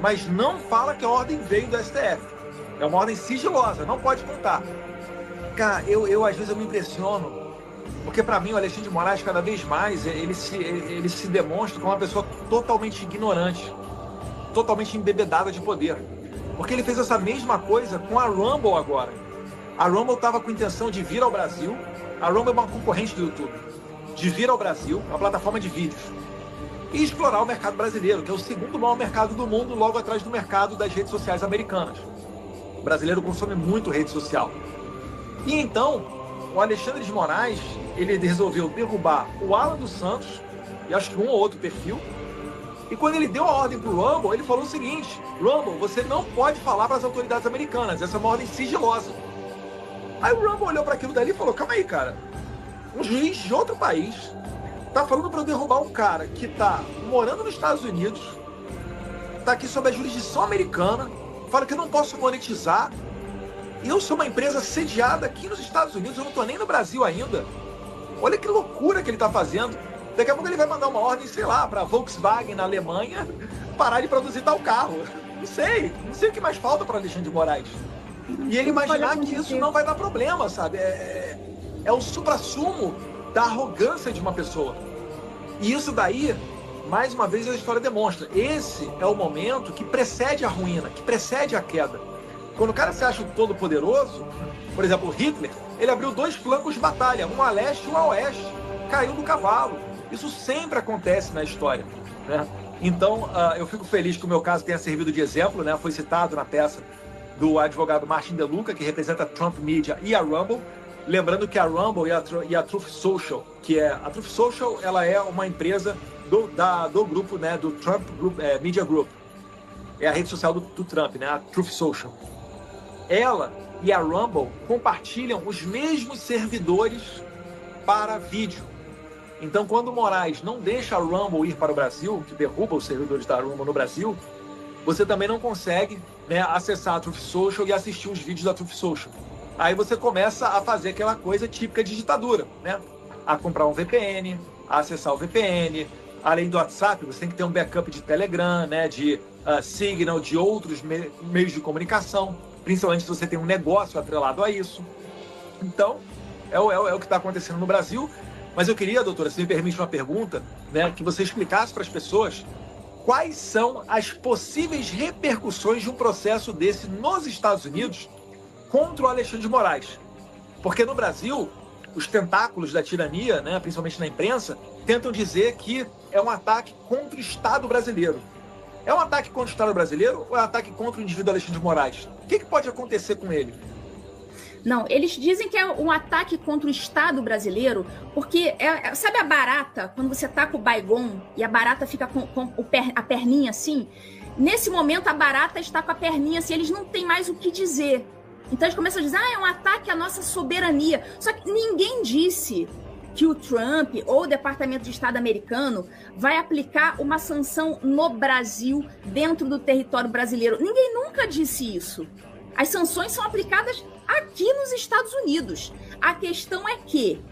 mas não fala que a ordem veio do STF. É uma ordem sigilosa, não pode contar. Cara, eu às vezes eu me impressiono, porque para mim o Alexandre de Moraes, cada vez mais, ele se demonstra como uma pessoa totalmente ignorante, totalmente embebedada de poder. Porque ele fez essa mesma coisa com a Rumble agora. A Rumble estava com intenção de vir ao Brasil. A Rumble é uma concorrente do YouTube. De vir ao Brasil, uma plataforma de vídeos. E explorar o mercado brasileiro, que é o segundo maior mercado do mundo, logo atrás do mercado das redes sociais americanas. O brasileiro consome muito rede social. E então, o Alexandre de Moraes, ele resolveu derrubar o Alan dos Santos, e acho que um ou outro perfil. E quando ele deu a ordem para o Rumble, ele falou o seguinte: Rumble, você não pode falar para as autoridades americanas, essa é uma ordem sigilosa. Aí o Rumble olhou para aquilo dali e falou: calma aí, cara, um juiz de outro país tá falando para eu derrubar um cara que tá morando nos Estados Unidos, tá aqui sob a jurisdição americana, fala que eu não posso monetizar, e eu sou uma empresa sediada aqui nos Estados Unidos, eu não tô nem no Brasil ainda. Olha que loucura que ele tá fazendo. Daqui a pouco ele vai mandar uma ordem, sei lá, para Volkswagen na Alemanha parar de produzir tal carro. Não sei o que mais falta para Alexandre de Moraes. E ele imaginar que isso não vai dar problema, sabe? É o suprassumo da arrogância de uma pessoa. E isso daí, mais uma vez, a história demonstra. Esse é o momento que precede a ruína, que precede a queda. Quando o cara se acha todo poderoso, por exemplo, Hitler, ele abriu 2 flancos de batalha, um a leste e um a oeste. Caiu do cavalo. Isso sempre acontece na história, né? Então, eu fico feliz que o meu caso tenha servido de exemplo, né? Foi citado na peça do advogado Martin De Luca, que representa a Trump Media e a Rumble. Lembrando que a Rumble e a Truth Social, a Truth Social, ela é uma empresa do grupo, né? Do Trump Group, Media Group. É a rede social do Trump, né? A Truth Social. Ela e a Rumble compartilham os mesmos servidores para vídeo. Então, quando o Moraes não deixa a Rumble ir para o Brasil, que derruba os servidores da Rumble no Brasil, você também não consegue, né, acessar a Truth Social e assistir os vídeos da Truth Social. Aí você começa a fazer aquela coisa típica de ditadura, né? A comprar um VPN, a acessar o VPN. Além do WhatsApp, você tem que ter um backup de Telegram, né, de Signal, de outros meios de comunicação, principalmente se você tem um negócio atrelado a isso. Então, é o que está acontecendo no Brasil. Mas eu queria, doutora, se me permite uma pergunta, né, que você explicasse para as pessoas quais são as possíveis repercussões de um processo desse nos Estados Unidos contra o Alexandre de Moraes. Porque no Brasil, os tentáculos da tirania, né, principalmente na imprensa, tentam dizer que é um ataque contra o Estado brasileiro. É um ataque contra o Estado brasileiro ou é um ataque contra o indivíduo Alexandre de Moraes? O que pode acontecer com ele? Não, eles dizem que é um ataque contra o Estado brasileiro, porque, sabe a barata, quando você taca o Baygon e a barata fica com a perninha assim? Nesse momento, a barata está com a perninha assim, eles não têm mais o que dizer. Então, eles começam a dizer, é um ataque à nossa soberania. Só que ninguém disse que o Trump ou o Departamento de Estado americano vai aplicar uma sanção no Brasil, dentro do território brasileiro. Ninguém nunca disse isso. As sanções são aplicadas aqui nos Estados Unidos. A questão é que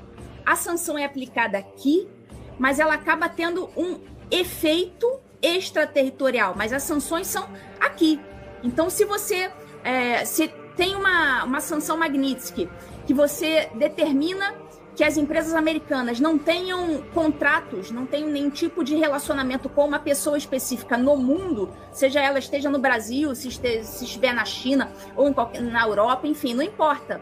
a sanção é aplicada aqui, mas ela acaba tendo um efeito extraterritorial. Mas as sanções são aqui. Então, se você se tem uma sanção Magnitsky, que você determina que as empresas americanas não tenham contratos, não tenham nenhum tipo de relacionamento com uma pessoa específica no mundo, seja ela esteja no Brasil, se estiver na China ou na Europa, enfim, não importa.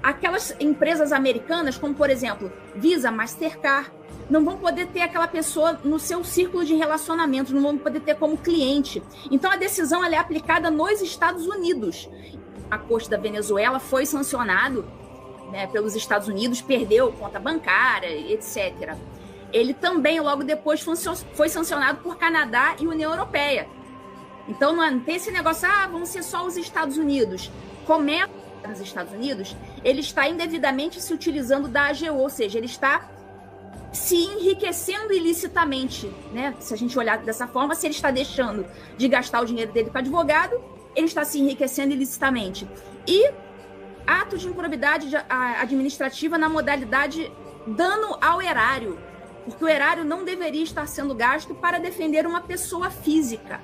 Aquelas empresas americanas, como por exemplo, Visa, Mastercard, não vão poder ter aquela pessoa no seu círculo de relacionamento, não vão poder ter como cliente. Então a decisão ela é aplicada nos Estados Unidos. A corte da Venezuela foi sancionado, né, pelos Estados Unidos, perdeu conta bancária, etc. Ele também, logo depois, foi sancionado por Canadá e União Europeia. Então, não tem esse negócio, vão ser só os Estados Unidos. Começa nos Estados Unidos, ele está indevidamente se utilizando da AGU, ou seja, ele está se enriquecendo ilicitamente, né? Se a gente olhar dessa forma, se ele está deixando de gastar o dinheiro dele com advogado, ele está se enriquecendo ilicitamente. E ato de improbidade administrativa na modalidade dano ao erário, porque o erário não deveria estar sendo gasto para defender uma pessoa física.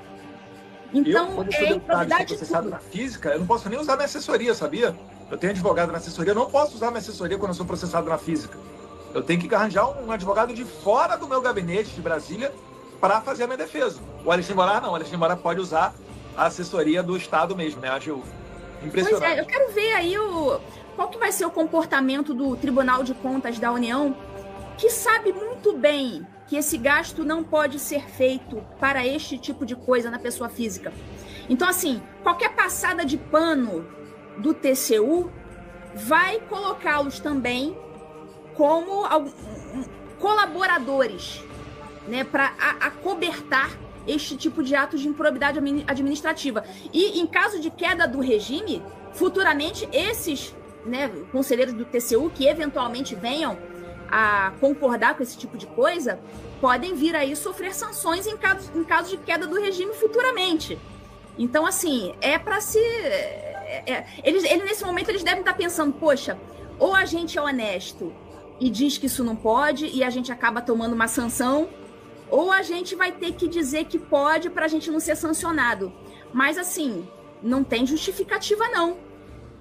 Então, quando eu sou é deputado e sou improbidade processado tudo. na física, eu não posso nem usar minha assessoria, sabia? Eu tenho advogado na assessoria, eu não posso usar minha assessoria quando eu sou processado na física. Eu tenho que arranjar um advogado de fora do meu gabinete de Brasília para fazer a minha defesa. O Alexandre Moraes não, o Alexandre Moraes pode usar a assessoria do Estado mesmo, né? Acho impressionante. Pois é, eu quero ver aí qual que vai ser o comportamento do Tribunal de Contas da União, que sabe muito bem que esse gasto não pode ser feito para este tipo de coisa na pessoa física. Então, assim, qualquer passada de pano do TCU vai colocá-los também como colaboradores, né, para acobertar este tipo de atos de improbidade administrativa. E em caso de queda do regime, futuramente esses, né, conselheiros do TCU que eventualmente venham a concordar com esse tipo de coisa, podem vir aí sofrer sanções em caso de queda do regime futuramente. Então, assim, é para se... Eles, nesse momento, eles devem estar pensando, poxa, ou a gente é honesto e diz que isso não pode e a gente acaba tomando uma sanção, ou a gente vai ter que dizer que pode para a gente não ser sancionado. Mas, assim, não tem justificativa, não.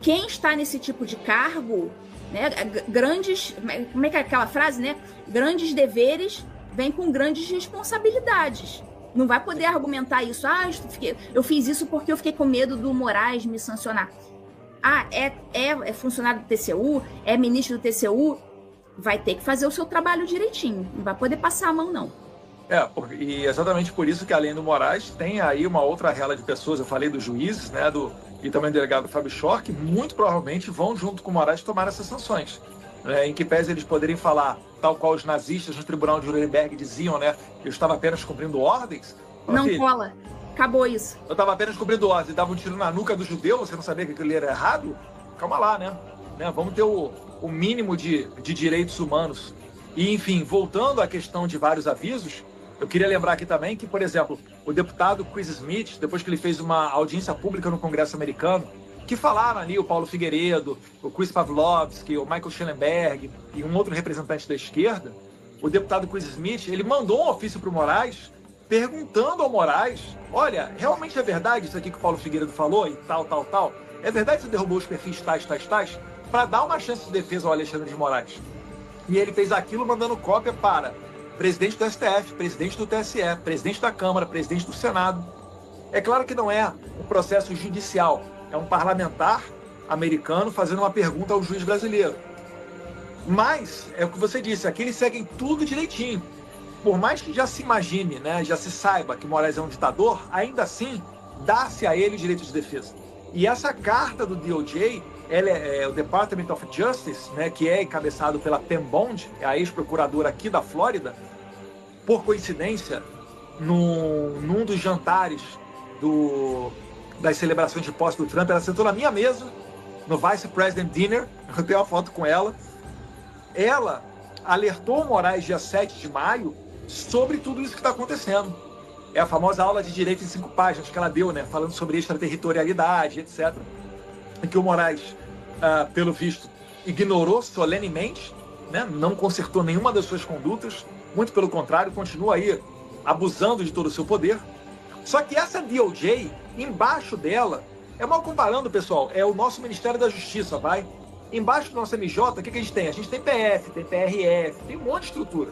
Quem está nesse tipo de cargo, né, grandes... Como é que é aquela frase, né? Grandes deveres vêm com grandes responsabilidades. Não vai poder argumentar isso. Ah, eu fiz isso porque eu fiquei com medo do Moraes me sancionar. Ah, é funcionário do TCU, é ministro do TCU, vai ter que fazer o seu trabalho direitinho. Não vai poder passar a mão, não. E exatamente por isso que, além do Moraes, tem aí uma outra rela de pessoas. Eu falei dos juízes, né, e também do delegado Fábio Schor, que muito provavelmente vão, junto com o Moraes, tomar essas sanções. Em que pese eles poderem falar, tal qual os nazistas no tribunal de Nuremberg diziam, né? Eu estava apenas cumprindo ordens. Não cola. Acabou isso. Eu estava apenas cumprindo ordens e dava um tiro na nuca do judeu, você não sabia que aquilo era errado? Calma lá, né? Vamos ter o mínimo de direitos humanos. E, enfim, voltando à questão de vários avisos, eu queria lembrar aqui também que, por exemplo, o deputado Chris Smith, depois que ele fez uma audiência pública no Congresso americano, que falaram ali o Paulo Figueiredo, o Chris Pavlovski, o Michael Schellenberg e um outro representante da esquerda, o deputado Chris Smith, ele mandou um ofício para o Moraes, perguntando ao Moraes, olha, realmente é verdade isso aqui que o Paulo Figueiredo falou e tal, tal, tal? É verdade que você derrubou os perfis tais, tais, tais? Para dar uma chance de defesa ao Alexandre de Moraes. E ele fez aquilo mandando cópia para presidente do STF, presidente do TSE, presidente da Câmara, presidente do Senado. É claro que não é um processo judicial, é um parlamentar americano fazendo uma pergunta ao juiz brasileiro. Mas, é o que você disse, aqui eles seguem tudo direitinho. Por mais que já se imagine, né, já se saiba que Moraes é um ditador, ainda assim, dá-se a ele direito de defesa. E essa carta do DOJ, ela é o Department of Justice, né, que é encabeçado pela Pam Bondi, a ex-procuradora aqui da Flórida, por coincidência, num dos jantares das celebrações de posse do Trump, ela sentou na minha mesa, no Vice President Dinner, eu tenho uma foto com ela. Ela alertou o Moraes dia 7 de maio sobre tudo isso que está acontecendo. É a famosa aula de direito em 5 páginas que ela deu, né, falando sobre extraterritorialidade, etc. Em que o Moraes, pelo visto, ignorou solenemente, né, não consertou nenhuma das suas condutas, muito pelo contrário, continua aí abusando de todo o seu poder. Só que essa DOJ, embaixo dela, mal comparando, pessoal, é o nosso Ministério da Justiça, vai? Embaixo do nosso MJ, o que a gente tem? A gente tem PF, tem PRF, tem um monte de estrutura.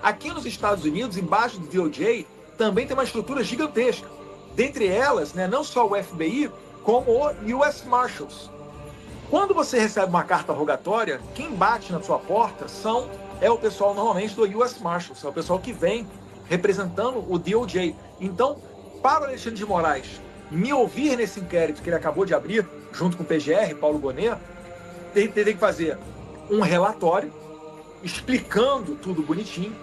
Aqui nos Estados Unidos, embaixo do DOJ, também tem uma estrutura gigantesca. Dentre elas, né, não só o FBI, como o US Marshals. Quando você recebe uma carta rogatória, quem bate na sua porta é o pessoal normalmente do US Marshals, é o pessoal que vem representando o DOJ. Então, para o Alexandre de Moraes me ouvir nesse inquérito que ele acabou de abrir, junto com o PGR, Paulo Gonet, ele tem que fazer um relatório explicando tudo bonitinho,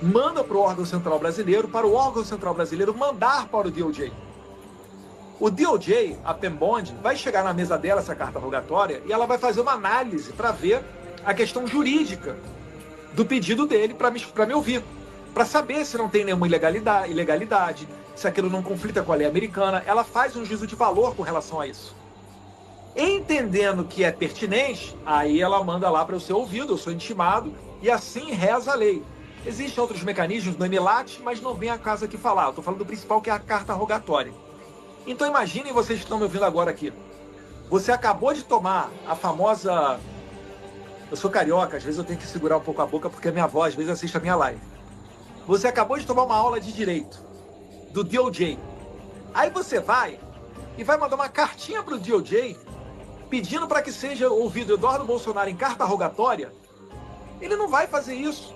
manda para o órgão central brasileiro, para o órgão central brasileiro mandar para o DOJ. O DOJ, a Pam Bondi, vai chegar na mesa dela essa carta rogatória e ela vai fazer uma análise para ver a questão jurídica do pedido dele para me ouvir, para saber se não tem nenhuma ilegalidade, se aquilo não conflita com a lei americana. Ela faz um juízo de valor com relação a isso. Entendendo que é pertinente, aí ela manda lá para eu ser ouvido, eu sou intimado, e assim reza a lei. Existem outros mecanismos no EMILAT, mas não vem a casa aqui falar. Eu estou falando do principal, que é a carta rogatória. Então imaginem vocês que estão me ouvindo agora aqui. Você acabou de tomar a famosa... Eu sou carioca, às vezes eu tenho que segurar um pouco a boca porque a minha avó às vezes assiste a minha live. Você acabou de tomar uma aula de direito do DOJ. Aí você vai e vai mandar uma cartinha pro DOJ pedindo para que seja ouvido Eduardo Bolsonaro em carta rogatória. Ele não vai fazer isso.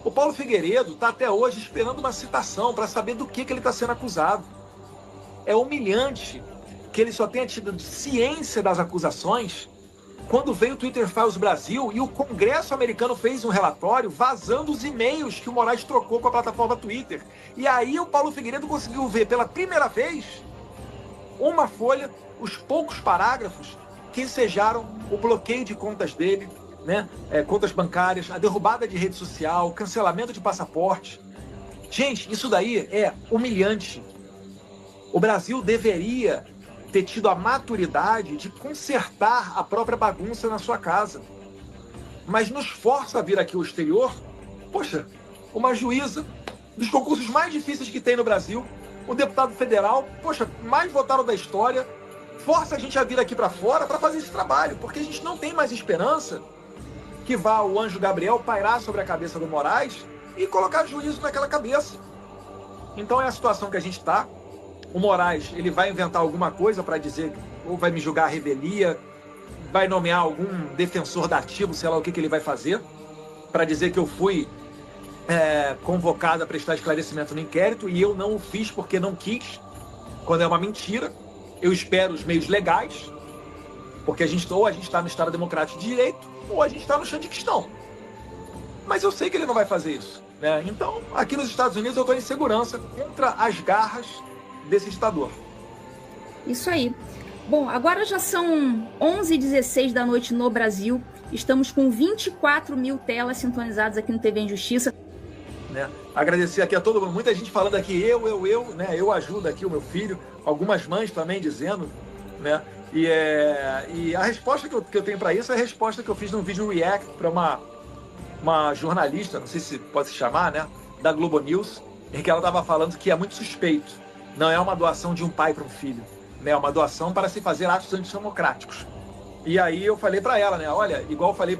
O Paulo Figueiredo está até hoje esperando uma citação para saber do que ele está sendo acusado. É humilhante que ele só tenha tido ciência das acusações quando veio o Twitter Files Brasil e o Congresso americano fez um relatório vazando os e-mails que o Moraes trocou com a plataforma Twitter. E aí o Paulo Figueiredo conseguiu ver pela primeira vez uma folha, os poucos parágrafos que ensejaram o bloqueio de contas dele, né? Contas bancárias, a derrubada de rede social, o cancelamento de passaporte. Gente, isso daí é humilhante. O Brasil deveria ter tido a maturidade de consertar a própria bagunça na sua casa. Mas nos força a vir aqui ao exterior, poxa, uma juíza dos concursos mais difíceis que tem no Brasil, um deputado federal, poxa, mais votado da história, força a gente a vir aqui para fora para fazer esse trabalho, porque a gente não tem mais esperança que vá o anjo Gabriel pairar sobre a cabeça do Moraes e colocar juízo naquela cabeça. Então é a situação que a gente está. O Moraes, ele vai inventar alguma coisa para dizer, ou vai me julgar a revelia, vai nomear algum defensor dativo, sei lá o que ele vai fazer, para dizer que eu fui convocado a prestar esclarecimento no inquérito e eu não o fiz porque não quis, quando é uma mentira. Eu espero os meios legais, porque ou a gente está no Estado Democrático de Direito, ou a gente está no Xandiquistão. Mas eu sei que ele não vai fazer isso, né? Então, aqui nos Estados Unidos eu estou em segurança contra as garras desse ditador. Isso aí. Bom, agora já são 11h16 da noite no Brasil. Estamos com 24 mil telas sintonizadas aqui no TV em Justiça. Né? Agradecer aqui a todo mundo. Muita gente falando aqui, né? Eu ajudo aqui o meu filho. Algumas mães também dizendo, né? E a resposta que eu tenho para isso é a resposta que eu fiz num vídeo react para uma jornalista, não sei se pode se chamar, né? Da Globo News, em que ela estava falando que é muito suspeito. Não é uma doação de um pai para um filho, né? É uma doação para se fazer atos antidemocráticos. E aí eu falei para ela, né? Olha, igual eu falei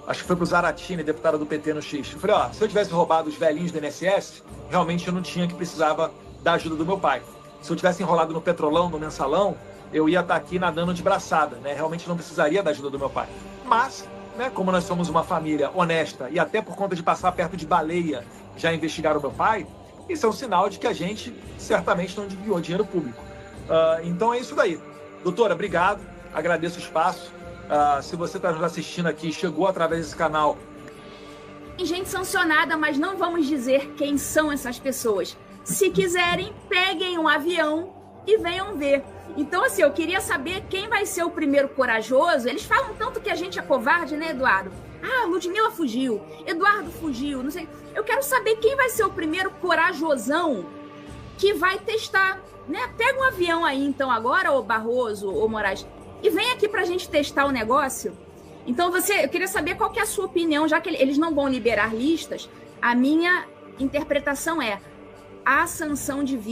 acho que foi pro Zaratini, deputada do PT no X. Eu falei, ó, se eu tivesse roubado os velhinhos do INSS, realmente eu não tinha que precisava da ajuda do meu pai. Se eu tivesse enrolado no Petrolão, no Mensalão, eu ia estar aqui nadando de braçada, né? Realmente não precisaria da ajuda do meu pai. Mas, né, como nós somos uma família honesta e até por conta de passar perto de baleia já investigaram o meu pai, isso é um sinal de que a gente certamente não desviou dinheiro público. Então é isso daí. Doutora, obrigado. Agradeço o espaço. Se você está nos assistindo aqui, chegou através desse canal. Tem gente sancionada, mas não vamos dizer quem são essas pessoas. Se quiserem, peguem um avião e venham ver. Então, assim, eu queria saber quem vai ser o primeiro corajoso. Eles falam tanto que a gente é covarde, né, Eduardo? Ah, Ludmilla fugiu, Eduardo fugiu, não sei. Eu quero saber quem vai ser o primeiro corajosão que vai testar, né? Pega um avião aí, então, agora, ô Barroso, ô Moraes, e vem aqui pra gente testar o negócio. Então, eu queria saber qual que é a sua opinião, já que eles não vão liberar listas. A minha interpretação é a sanção de